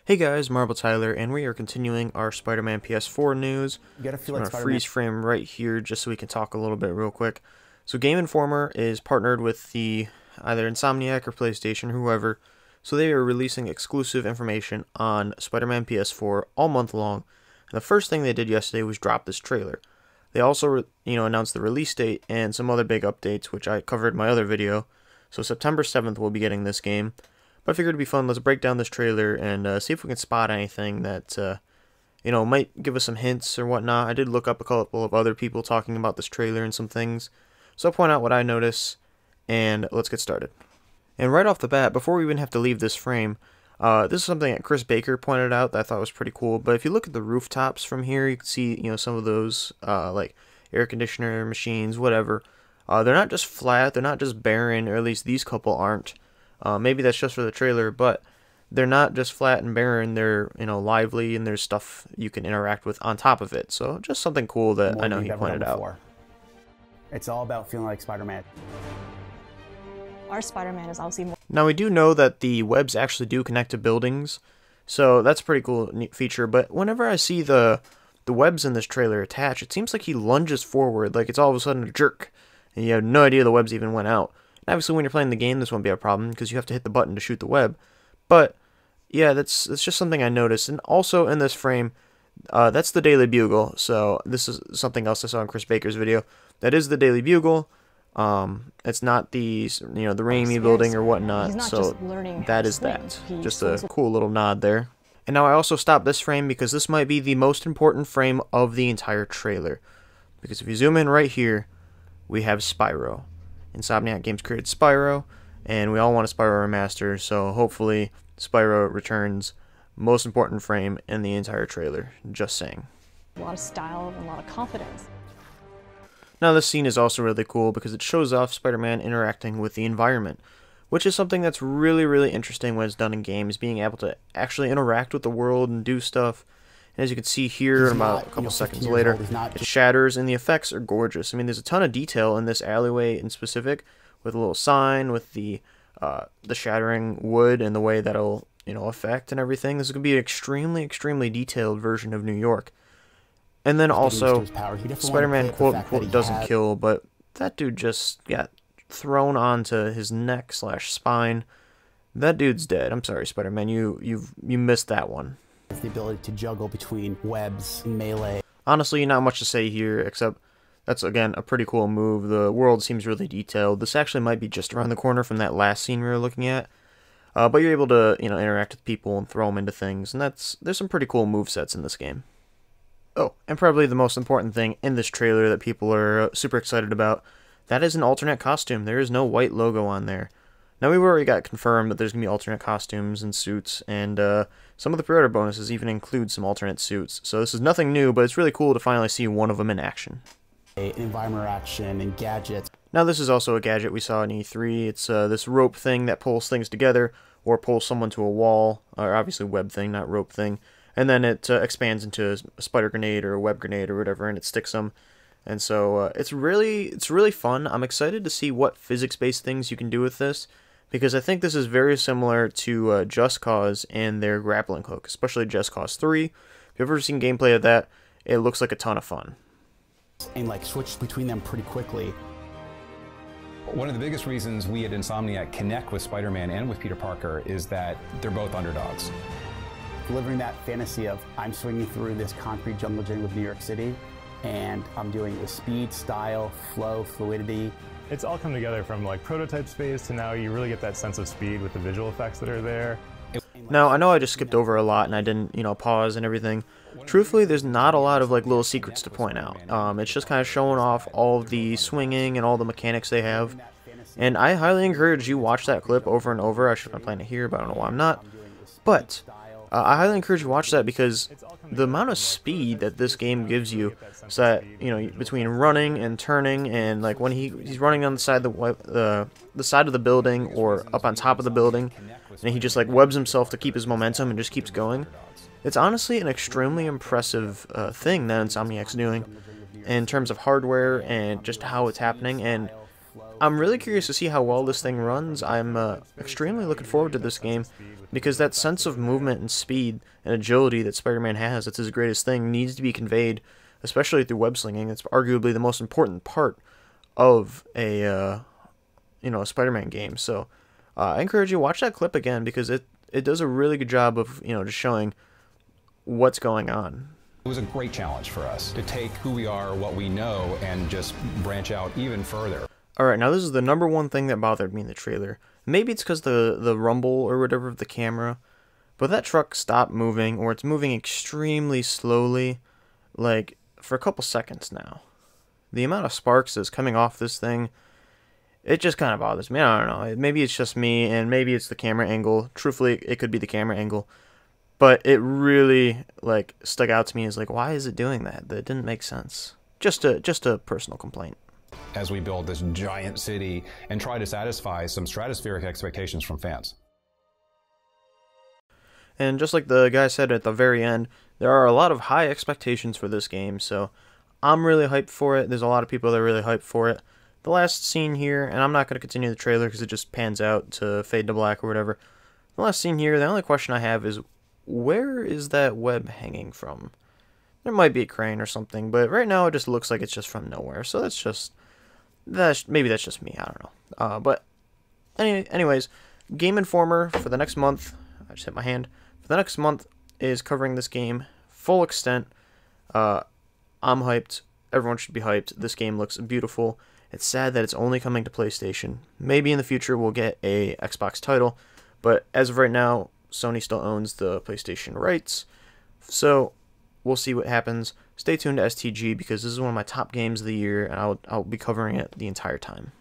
Hey guys, Marble Tyler, and we are continuing our Spider-Man PS4 news. You gotta feel I'm like gonna Spider-Man. freeze frame right here just so we can talk a little bit real quick. So Game Informer is partnered with the either Insomniac or PlayStation, whoever. So they are releasing exclusive information on Spider-Man PS4 all month long. And the first thing they did yesterday was drop this trailer. They also, announced the release date and some other big updates, which I covered in my other video. So September 7th we'll be getting this game. But I figured it'd be fun. Let's break down this trailer and see if we can spot anything that, might give us some hints or whatnot. I did look up a couple of other people talking about this trailer and some things. So I'll point out what I notice, and let's get started. And right off the bat, before we even have to leave this frame, this is something that Chris Baker pointed out that I thought was pretty cool. But if you look at the rooftops from here, you can see, some of those, like air conditioner machines, whatever. They're not just flat, they're not just barren, or at least these couple aren't. Maybe that's just for the trailer, but they're not just flat and barren. They're, lively, and there's stuff you can interact with on top of it. So just something cool that I know he pointed out. It's all about feeling like Spider-Man. Our Spider-Man is obviously more. Now we do know that the webs actually do connect to buildings, so that's a pretty cool neat feature. But whenever I see the webs in this trailer attached, it seems like he lunges forward, like it's all of a sudden a jerk, and you have no idea the webs even went out. Obviously, when you're playing the game, this won't be a problem because you have to hit the button to shoot the web. But yeah, that's just something I noticed. And also in this frame, that's the Daily Bugle. So this is something else I saw in Chris Baker's video. That is the Daily Bugle. It's not the the Raimi building or whatnot. So that is that. Just a cool little nod there. And now I also stopped this frame because this might be the most important frame of the entire trailer. Because if you zoom in right here, we have Spyro. Insomniac Games created Spyro, and we all want a Spyro remaster, so hopefully Spyro returns. Most important frame in the entire trailer, just saying. A lot of style and a lot of confidence. Now this scene is also really cool because it shows off Spider-Man interacting with the environment, which is something that's really, really interesting when it's done in games, being able to actually interact with the world and do stuff. And as you can see here, about a couple seconds later, it shatters, and the effects are gorgeous. I mean, there's a ton of detail in this alleyway in specific, with a little sign, with the shattering wood and the way that'll affect and everything. This is gonna be an extremely, extremely detailed version of New York. And then also, Spider-Man quote unquote doesn't kill, but that dude just got thrown onto his neck / spine. That dude's dead. I'm sorry, Spider-Man. You missed that one. The ability to juggle between webs and melee. Honestly, not much to say here, except that's, again, a pretty cool move. The world seems really detailed. This actually might be just around the corner from that last scene we were looking at. But you're able to, interact with people and throw them into things, and there's some pretty cool movesets in this game. Oh, and probably the most important thing in this trailer that people are super excited about, that is an alternate costume. There is no white logo on there. Now, we've already got confirmed that there's going to be alternate costumes and suits, and some of the pre-order bonuses even include some alternate suits. So this is nothing new, but it's really cool to finally see one of them in action. Environment action and gadgets. Now, this is also a gadget we saw in E3. It's this rope thing that pulls things together, or pulls someone to a wall, or obviously web thing, not rope thing. And then it expands into a spider grenade or a web grenade or whatever, and it sticks them. And so it's really fun. I'm excited to see what physics-based things you can do with this, because I think this is very similar to Just Cause and their grappling hook, especially Just Cause 3. If you've ever seen gameplay of that, it looks like a ton of fun. And switch between them pretty quickly. One of the biggest reasons we at Insomniac connect with Spider-Man and with Peter Parker is that they're both underdogs. Delivering that fantasy of I'm swinging through this concrete jungle gym of New York City, and I'm doing it with speed, style, flow, fluidity. It's all come together from prototype space to now you really get that sense of speed with the visual effects that are there. Now, I know I just skipped over a lot and I didn't, pause and everything. Truthfully, there's not a lot of little secrets to point out. It's just kind of showing off all of the swinging and all the mechanics they have. And I highly encourage you watch that clip over and over. I should have been playing it here, but I don't know why I'm not. But I highly encourage you to watch that because the amount of speed that this game gives you, so that between running and turning, and when he's running on the side of the side of the building or up on top of the building, and he just webs himself to keep his momentum and just keeps going. It's honestly an extremely impressive thing that Insomniac's doing in terms of hardware and just how it's happening. And I'm really curious to see how well this thing runs. I'm extremely looking forward to this game because that sense of movement and speed and agility that Spider-Man has, that's his greatest thing, needs to be conveyed, especially through web slinging. It's arguably the most important part of a a Spider-Man game. So I encourage you to watch that clip again because it does a really good job of just showing what's going on. It was a great challenge for us to take who we are, what we know, and just branch out even further. Alright, now this is the number one thing that bothered me in the trailer. Maybe it's because the rumble or whatever of the camera, but that truck stopped moving, or it's moving extremely slowly, like, for a couple seconds now. The amount of sparks that's coming off this thing, it just kind of bothers me. I don't know. Maybe it's just me, and maybe it's the camera angle. Truthfully, it could be the camera angle. But it really, like, stuck out to me as, like, why is it doing that? That didn't make sense. Just a personal complaint. As we build this giant city and try to satisfy some stratospheric expectations from fans. And just like the guy said at the very end, there are a lot of high expectations for this game, so I'm really hyped for it. There's a lot of people that are really hyped for it. The last scene here, and I'm not going to continue the trailer because it just pans out to fade to black or whatever. The last scene here, the only question I have is, where is that web hanging from? There might be a crane or something, but right now it just looks like it's just from nowhere. So maybe that's just me. I don't know. But anyways, Game Informer for the next month. I just hit my hand. For the next month is covering this game full extent. I'm hyped. Everyone should be hyped. This game looks beautiful. It's sad that it's only coming to PlayStation. Maybe in the future we'll get a Xbox title, but as of right now, Sony still owns the PlayStation rights, so we'll see what happens. Stay tuned to STG because this is one of my top games of the year, and I'll be covering it the entire time.